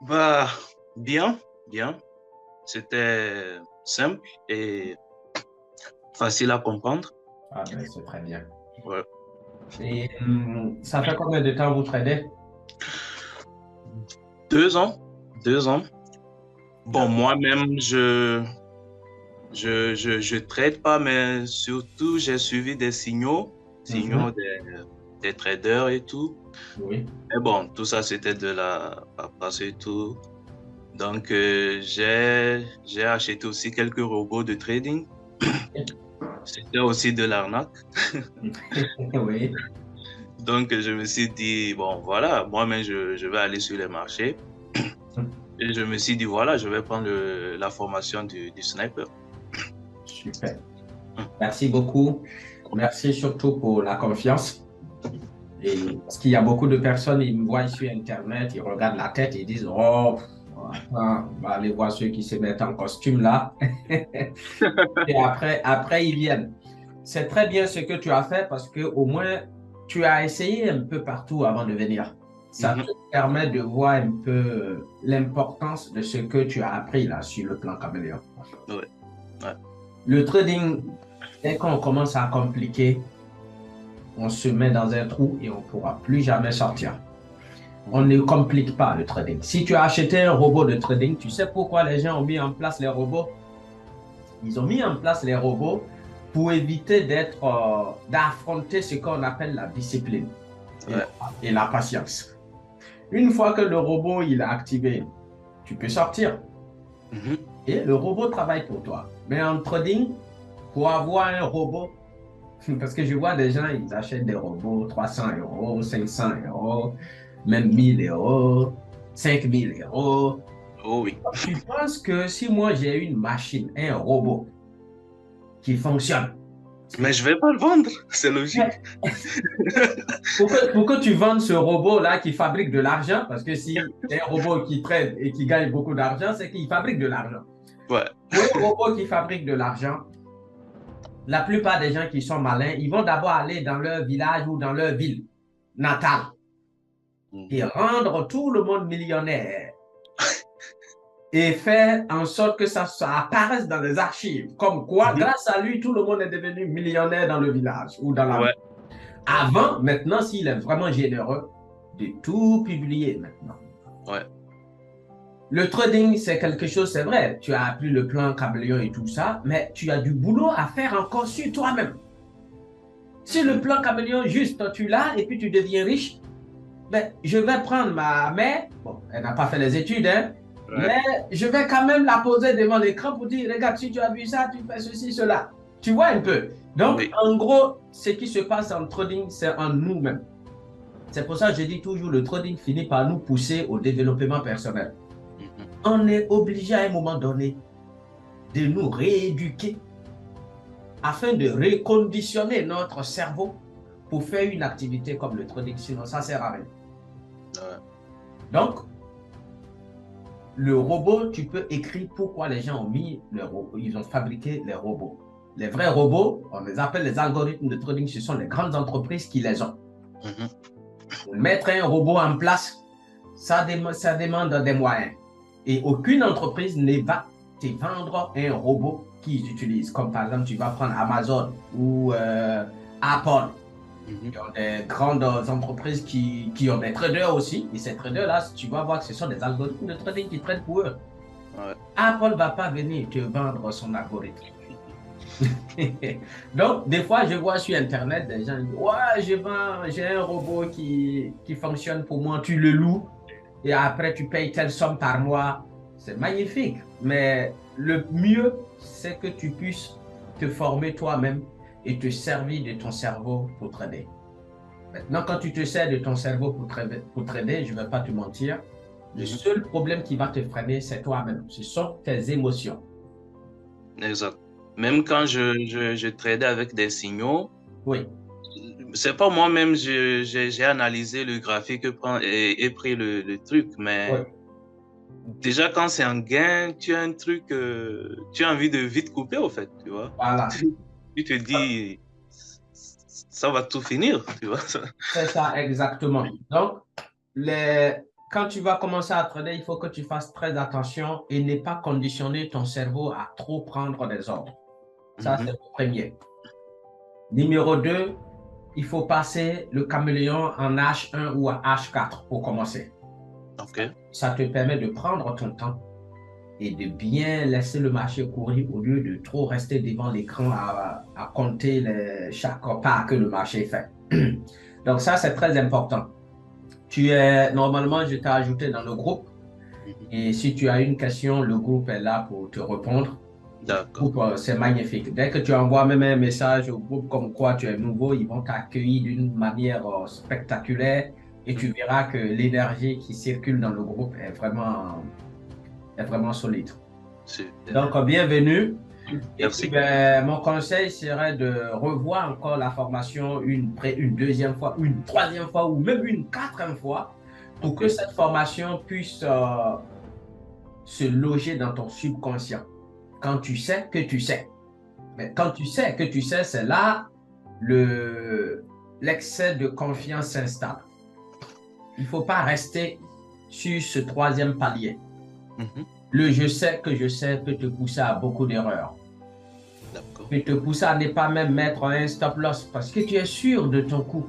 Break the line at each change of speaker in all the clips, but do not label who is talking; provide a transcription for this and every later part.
Bah, bien, bien. C'était simple et facile à comprendre.
Ah ben, c'est très bien.
Ouais.
Et ça fait combien de temps vous tradez?
2 ans, 2 ans. Bon,
D'accord.
moi-même, je trade pas, mais surtout, j'ai suivi des signaux
Mhm.
des traders et tout.
Oui.
Mais bon, tout ça, c'était de la paperasse et tout. Donc, j'ai acheté aussi quelques robots de trading. C'était aussi de l'arnaque.
Oui.
Donc, je me suis dit, bon, voilà, moi-même, je vais aller sur les marchés. Et je me suis dit, voilà, je vais prendre la formation du sniper.
Super. Merci beaucoup. Merci surtout pour la confiance. Et parce qu'il y a beaucoup de personnes, ils me voient sur Internet, ils regardent la tête et ils disent, oh, attends, on va aller voir ceux qui se mettent en costume là. Et après, ils viennent. C'est très bien ce que tu as fait parce que au moins, tu as essayé un peu partout avant de venir. Ça
Mhm.
te permet de voir un peu l'importance de ce que tu as appris là sur le plan caméléon.
Ouais, ouais.
Le trading, dès qu'on commence à compliquer, on se met dans un trou et on ne pourra plus jamais sortir. On
Mhm.
ne complique pas le trading. Si tu as acheté un robot de trading, tu sais pourquoi les gens ont mis en place les robots? Ils ont mis en place les robots pour éviter d'affronter ce qu'on appelle la discipline et
Ouais.
et la patience. Une fois que le robot il est activé, tu peux sortir
Mhm.
et le robot travaille pour toi. Mais en trading, pour avoir un robot, parce que je vois des gens, ils achètent des robots 300 euros, 500 euros, même 1000 euros, 5000 euros.
Oh oui.
Tu penses que si moi j'ai une machine, un robot qui fonctionne,
Mais je vais pas le vendre, c'est logique.
pour que tu vendes ce robot-là qui fabrique de l'argent, parce que si c'est un robot qui trade et qui gagne beaucoup d'argent, c'est qu'il fabrique de l'argent.
Ouais.
Pour un robot qui fabrique de l'argent, la plupart des gens qui sont malins, ils vont d'abord aller dans leur village ou dans leur ville natale et
Mhm.
rendre tout le monde millionnaire et faire en sorte que ça apparaisse dans les archives. Comme quoi,
Mhm.
grâce à lui, tout le monde est devenu millionnaire dans le village ou dans la ville.
Ouais, ouais,
Avant, maintenant, s'il est vraiment généreux, de tout publier maintenant.
ouais.
Le trading, c'est quelque chose, c'est vrai. Tu as appris le plan caméléon et tout ça, mais tu as du boulot à faire encore sur toi-même. Si le
Mhm.
plan caméléon, juste, tu l'as et puis tu deviens riche, ben, je vais prendre ma mère, bon, elle n'a pas fait les études, hein,
Ouais.
mais je vais quand même la poser devant l'écran pour dire, regarde, si tu as vu ça, tu fais ceci, cela. Tu vois un peu. Donc,
Oui.
en gros, ce qui se passe en trading, c'est en nous-mêmes. C'est pour ça que je dis toujours, le trading finit par nous pousser au développement personnel.
Mhm.
On est obligé à un moment donné de nous rééduquer afin de reconditionner notre cerveau pour faire une activité comme le trading. Sinon, ça ne sert à rien.
Ouais.
Donc, le robot, tu peux écrire pourquoi les gens ont mis le robot, ils ont fabriqué les robots. Les vrais robots, on les appelle les algorithmes de trading, ce sont les grandes entreprises qui les ont.
Mhm.
Mettre un robot en place, ça demande des moyens. Et aucune entreprise ne va te vendre un robot qu'ils utilisent. Comme par exemple, tu vas prendre Amazon ou Apple.
Mhm.
Qui ont des grandes entreprises qui ont des traders aussi. Et ces traders-là, tu vas voir que ce sont des algorithmes de trading qui traitent pour eux.
Ouais.
Apple ne va pas venir te vendre son algorithme. Donc, des fois, je vois sur Internet des gens qui disent, ouais, j'ai un robot qui fonctionne pour moi, tu le loues et après tu payes telle somme par mois. C'est magnifique. Mais le mieux, c'est que tu puisses te former toi-même et te servir de ton cerveau pour trader. Maintenant, quand tu te sers de ton cerveau pour trader, je ne vais pas te mentir, le
Mhm.
seul problème qui va te freiner, c'est toi-même. Ce sont tes émotions.
Exact. Même quand je tradais avec des signaux,
Oui,
c'est pas moi-même, j'ai analysé le graphique et pris le truc,
oui,
mais déjà quand c'est un gain, tu as un truc, tu as envie de vite couper au fait, tu vois.
voilà.
Tu te dis, ça va tout finir, tu vois.
C'est ça exactement. Donc, les, quand tu vas commencer à trader, il faut que tu fasses très attention et ne pas conditionner ton cerveau à trop prendre des ordres. Ça, c'est le premier. Numéro 2, il faut passer le caméléon en H1 ou en H4 pour commencer.
OK.
Ça te permet de prendre ton temps et de bien laisser le marché courir au lieu de trop rester devant l'écran à compter chaque pas que le marché fait. Donc ça, c'est très important. Normalement, je t'ai ajouté dans le groupe et si tu as une question, le groupe est là pour te répondre.
D'accord.
C'est magnifique. Dès que tu envoies même un message au groupe comme quoi tu es nouveau, ils vont t'accueillir d'une manière spectaculaire et tu verras que l'énergie qui circule dans le groupe est vraiment solide. Donc, bienvenue.
Merci.
Et puis, mon conseil serait de revoir encore la formation une deuxième fois, une troisième fois ou même une quatrième fois pour que cette formation puisse se loger dans ton subconscient. Quand tu sais que tu sais. Mais quand tu sais que tu sais, c'est là l'excès de confiance s'installe. Il ne faut pas rester sur ce troisième palier. Le je sais que je sais peut te pousser à beaucoup d'erreurs. Peut te pousser à ne pas même mettre un stop loss parce que tu es sûr de ton coup.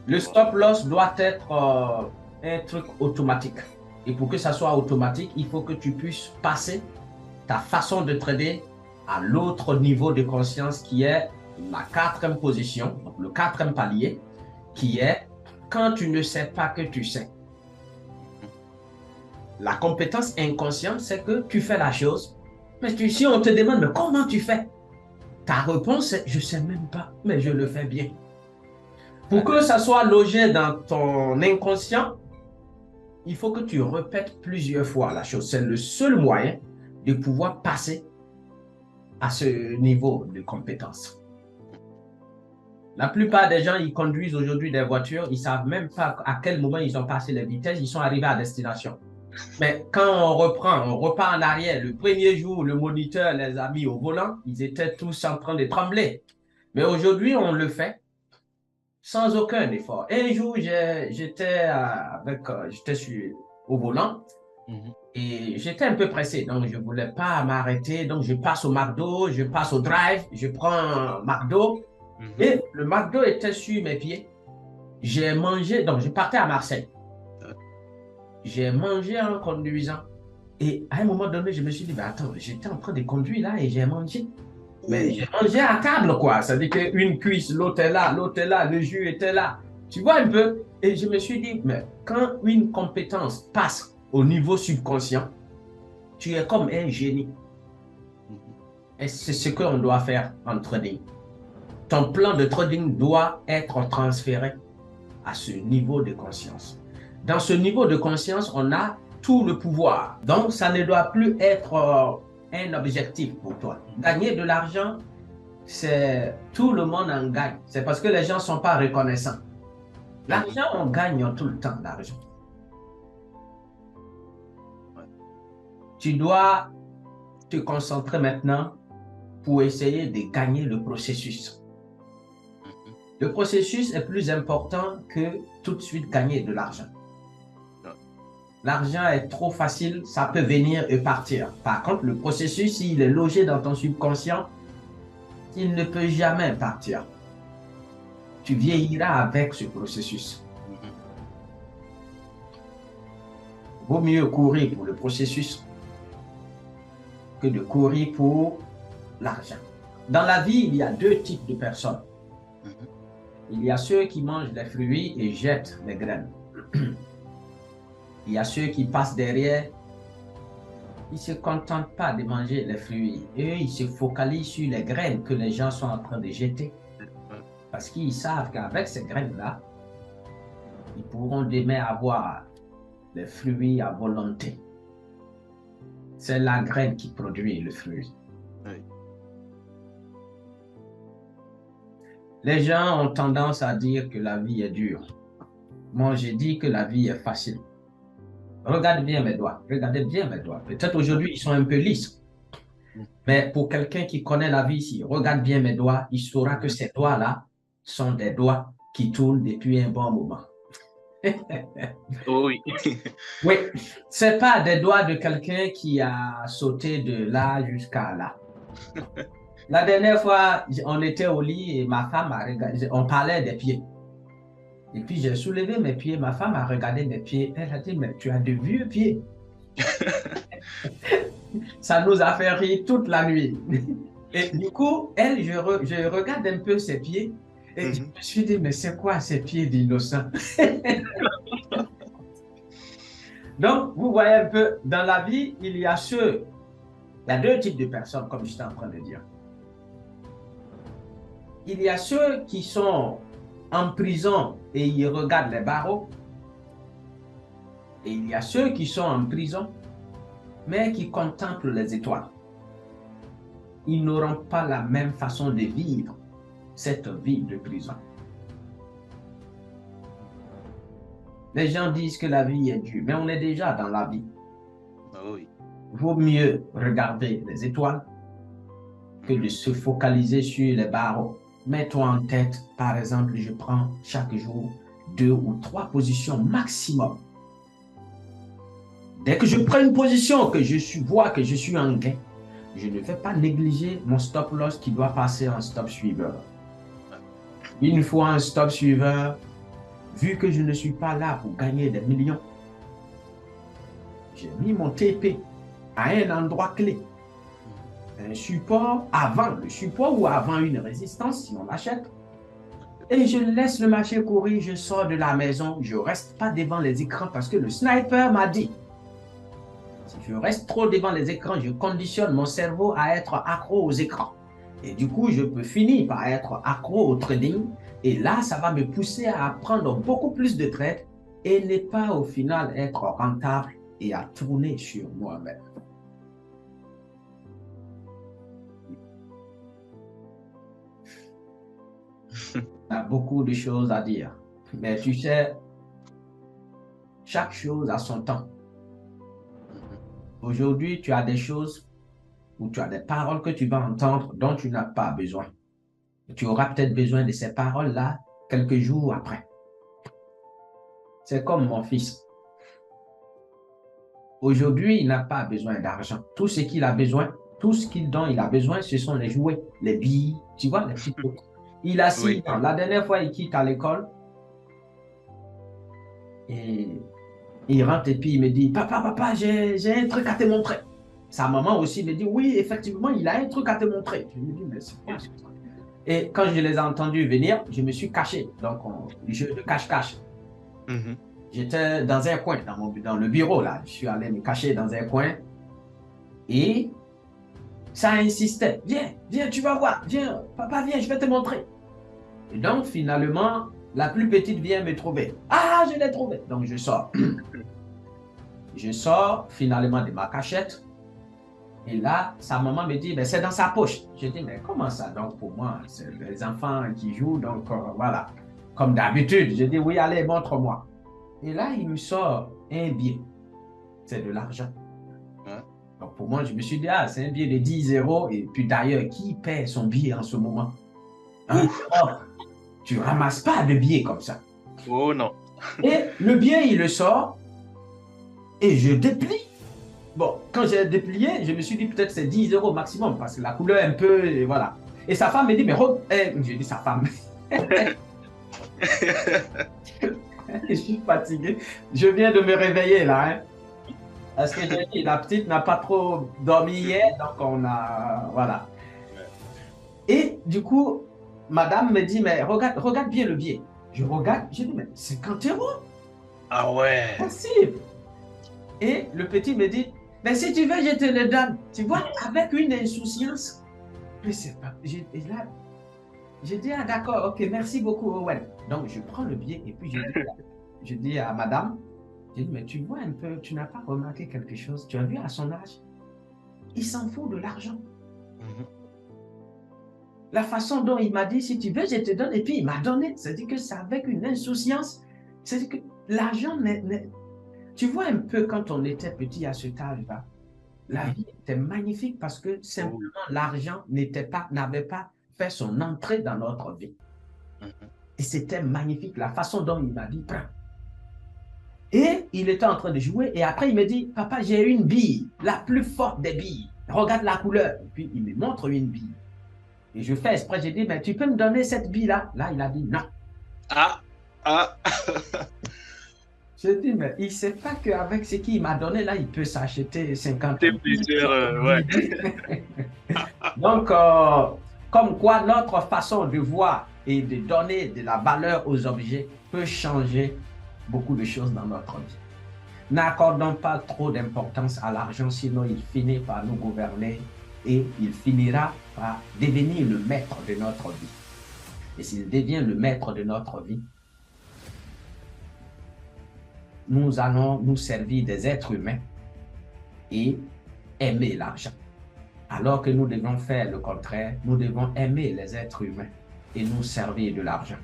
Le stop loss doit être un truc automatique. Et pour que ça soit automatique, il faut que tu puisses passer ta façon de trader à l'autre niveau de conscience qui est la quatrième position, donc le quatrième palier, qui est quand tu ne sais pas que tu sais. La compétence inconsciente, c'est que tu fais la chose, mais si on te demande mais comment tu fais, ta réponse est je ne sais même pas, mais je le fais bien. Pour que ça soit logé dans ton inconscient, il faut que tu répètes plusieurs fois la chose. C'est le seul moyen de pouvoir passer à ce niveau de compétence. La plupart des gens, ils conduisent aujourd'hui des voitures, ils ne savent même pas à quel moment ils ont passé les vitesses, ils sont arrivés à destination. Mais quand on repart en arrière, le premier jour, le moniteur les a mis au volant, ils étaient tous en train de trembler. Mais aujourd'hui, on le fait sans aucun effort. Un jour, j'étais au volant et j'étais un peu pressé, donc je ne voulais pas m'arrêter. Donc, je passe au McDo, je passe au drive, je prends un McDo et le McDo était sur mes pieds. J'ai mangé, donc je partais à Marseille. J'ai mangé en conduisant. Et à un moment donné, je me suis dit, ben attends, j'étais en train de conduire là et j'ai mangé. Mais j'ai mangé à table, quoi. Ça veut dire qu'une cuisse, l'autre est là, le jus était là. Tu vois un peu? Et je me suis dit, mais quand une compétence passe au niveau subconscient, tu es comme un génie. Et c'est ce qu'on doit faire en trading. Ton plan de trading doit être transféré à ce niveau de conscience. Dans ce niveau de conscience, on a tout le pouvoir. Donc, ça ne doit plus être un objectif pour toi. Gagner de l'argent, c'est tout le monde en gagne. C'est parce que les gens ne sont pas reconnaissants. L'argent, on gagne tout le temps l'argent. Tu dois te concentrer maintenant pour essayer de gagner le processus. Le processus est plus important que tout de suite gagner de l'argent. L'argent est trop facile, ça peut venir et partir. Par contre, le processus, s'il est logé dans ton subconscient, il ne peut jamais partir. Tu vieilliras avec ce processus. Vaut mieux courir pour le processus que de courir pour l'argent. Dans la vie, il y a deux types de personnes. Il y a ceux qui mangent les fruits et jettent les graines. Il y a ceux qui passent derrière, ils ne se contentent pas de manger les fruits. Eux, ils se focalisent sur les graines que les gens sont en train de jeter. Parce qu'ils savent qu'avec ces graines-là, ils pourront demain avoir les fruits à volonté. C'est la graine qui produit le fruit. Oui. Les gens ont tendance à dire que la vie est dure. Moi, je dis que la vie est facile. Regarde bien mes doigts. Regardez bien mes doigts. Peut-être aujourd'hui, ils sont un peu lisses. Mais pour quelqu'un qui connaît la vie ici, regarde bien mes doigts, il saura que ces doigts-là sont des doigts qui tourne depuis un bon moment.
Oui.
Oui, c'est pas des doigts de quelqu'un qui a sauté de là jusqu'à là. La dernière fois, on était au lit et ma femme a regardé, on parlait des pieds. Et puis j'ai soulevé mes pieds, ma femme a regardé mes pieds, elle a dit, mais tu as de vieux pieds. Ça nous a fait rire toute la nuit. Et du coup, elle, je regarde un peu ses pieds et je me suis dit, mais c'est quoi ces pieds d'innocent? Donc, vous voyez un peu, dans la vie, il y a deux types de personnes, comme j'étais en train de dire. Il y a ceux qui sont en prison et ils regardent les barreaux. Et il y a ceux qui sont en prison, mais qui contemplent les étoiles. Ils n'auront pas la même façon de vivre cette vie de prison. Les gens disent que la vie est dure, mais on est déjà dans la vie.
Oui.
Vaut mieux regarder les étoiles que de se focaliser sur les barreaux. Mets-toi en tête, par exemple, je prends chaque jour 2 ou 3 positions maximum. Dès que je prends une position, que vois que je suis en gain, je ne vais pas négliger mon stop loss qui doit passer en stop suiveur. Une fois un stop suiveur, vu que je ne suis pas là pour gagner des millions, j'ai mis mon TP à un endroit clé. Un support avant le support ou avant une résistance, si on l'achète. Et je laisse le marché courir, je sors de la maison, je ne reste pas devant les écrans parce que le sniper m'a dit, si je reste trop devant les écrans, je conditionne mon cerveau à être accro aux écrans. Et du coup, je peux finir par être accro au trading. Et là, ça va me pousser à prendre beaucoup plus de trades et ne pas au final être rentable et à tourner sur moi-même. Il y a beaucoup de choses à dire. Mais tu sais, chaque chose a son temps. Aujourd'hui, tu as des choses ou tu as des paroles que tu vas entendre dont tu n'as pas besoin. Tu auras peut-être besoin de ces paroles-là quelques jours après. C'est comme mon fils. Aujourd'hui, il n'a pas besoin d'argent. Tout ce qu'il a besoin, tout ce dont il a besoin, ce sont les jouets, les billes, tu vois, les petites trucs. Il a 6 ans. La dernière fois, il quitte à l'école et il rentre et puis il me dit, papa, j'ai un truc à te montrer. Sa maman aussi me dit, oui, effectivement, il a un truc à te montrer. Je me dis, mais c'est quoi ce truc? Et quand je les ai entendus venir, je me suis caché. Donc, le jeu de cache-cache. J'étais dans un coin, dans le bureau, là. Je suis allé me cacher dans un coin. Et ça insistait. Viens, tu vas voir. Viens, papa, viens, je vais te montrer. Et donc, finalement, la plus petite vient me trouver. Ah, je l'ai trouvé. Donc, je sors. Je sors finalement de ma cachette. Et là, sa maman me dit, ben, c'est dans sa poche. Je dis, mais comment ça? Donc, pour moi, c'est les enfants qui jouent. Donc, voilà. Comme d'habitude. Je dis, oui, allez, montre-moi. Et là, il me sort un billet. C'est de l'argent. Donc, pour moi, je me suis dit, ah, c'est un billet de 10 euros. Et puis, d'ailleurs, qui paie son billet en ce moment? Hein? Oh, tu ramasses pas de billets comme ça.
Oh non.
Et le billet, il le sort. Et je déplie. Bon, quand j'ai déplié, je me suis dit peut-être c'est 10 euros maximum parce que la couleur est un peu, et voilà. Et sa femme me dit, mais j'ai dit sa femme. Je suis fatigué. Je viens de me réveiller là. Hein. Parce que j'ai dit, la petite n'a pas trop dormi hier, donc on a, voilà. Et du coup, madame me dit, mais regarde bien le billet. Je regarde, je dis, mais 50 euros?
Ah ouais.
Merci. Et le petit me dit, mais si tu veux, je te le donne. Tu vois, avec une insouciance. Mais c'est pas. Et là, je dis, ah d'accord, ok, merci beaucoup, Owen. Donc, je prends le billet et puis je dis à madame, je dis, mais tu vois un peu, tu n'as pas remarqué quelque chose? Tu as vu à son âge, il s'en fout de l'argent. La façon dont il m'a dit, si tu veux, je te donne, et puis il m'a donné. C'est-à-dire que c'est avec une insouciance. C'est-à-dire que l'argent Tu vois un peu quand on était petit à cet âge-là, la vie était magnifique parce que simplement l'argent n'avait pas fait son entrée dans notre vie. Et c'était magnifique, la façon dont il m'a dit, prends. Et il était en train de jouer. Et après, il me dit, papa, j'ai une bille, la plus forte des billes. Regarde la couleur. Et puis, il me montre une bille. Et je fais exprès, j'ai dit, mais tu peux me donner cette bille-là? Là, il a dit non. Je dis, mais il ne sait pas qu'avec ce qu'il m'a donné, là, il peut s'acheter 50
ouais.
Donc, comme quoi notre façon de voir et de donner de la valeur aux objets peut changer beaucoup de choses dans notre vie. N'accordons pas trop d'importance à l'argent, sinon il finit par nous gouverner et il finira par devenir le maître de notre vie. Et s'il devient le maître de notre vie, nous allons nous servir des êtres humains et aimer l'argent. Alors que nous devons faire le contraire, nous devons aimer les êtres humains et nous servir de l'argent.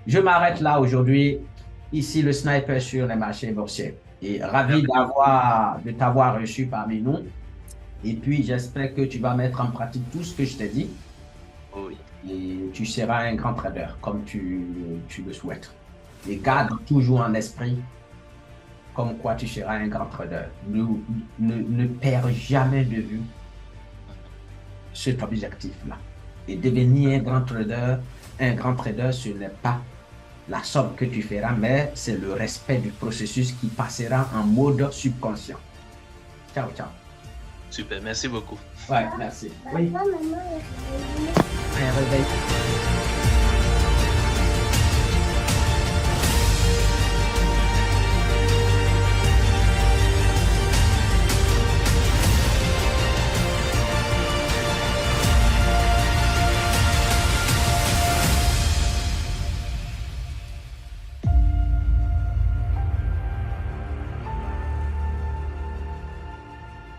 Je m'arrête là aujourd'hui. Ici, le sniper sur les marchés boursiers. Et ravi de t'avoir reçu parmi nous. Et puis, j'espère que tu vas mettre en pratique tout ce que je t'ai dit.
Oui.
Et tu seras un grand trader comme tu le souhaites. Et garde toujours en esprit comme quoi tu seras un grand trader. Ne perds jamais de vue cet objectif-là. Et devenir un grand trader, ce n'est pas la somme que tu feras, mais c'est le respect du processus qui passera en mode subconscient. Ciao, ciao.
Super, merci beaucoup.
Ouais, merci. Oui. Un réveil.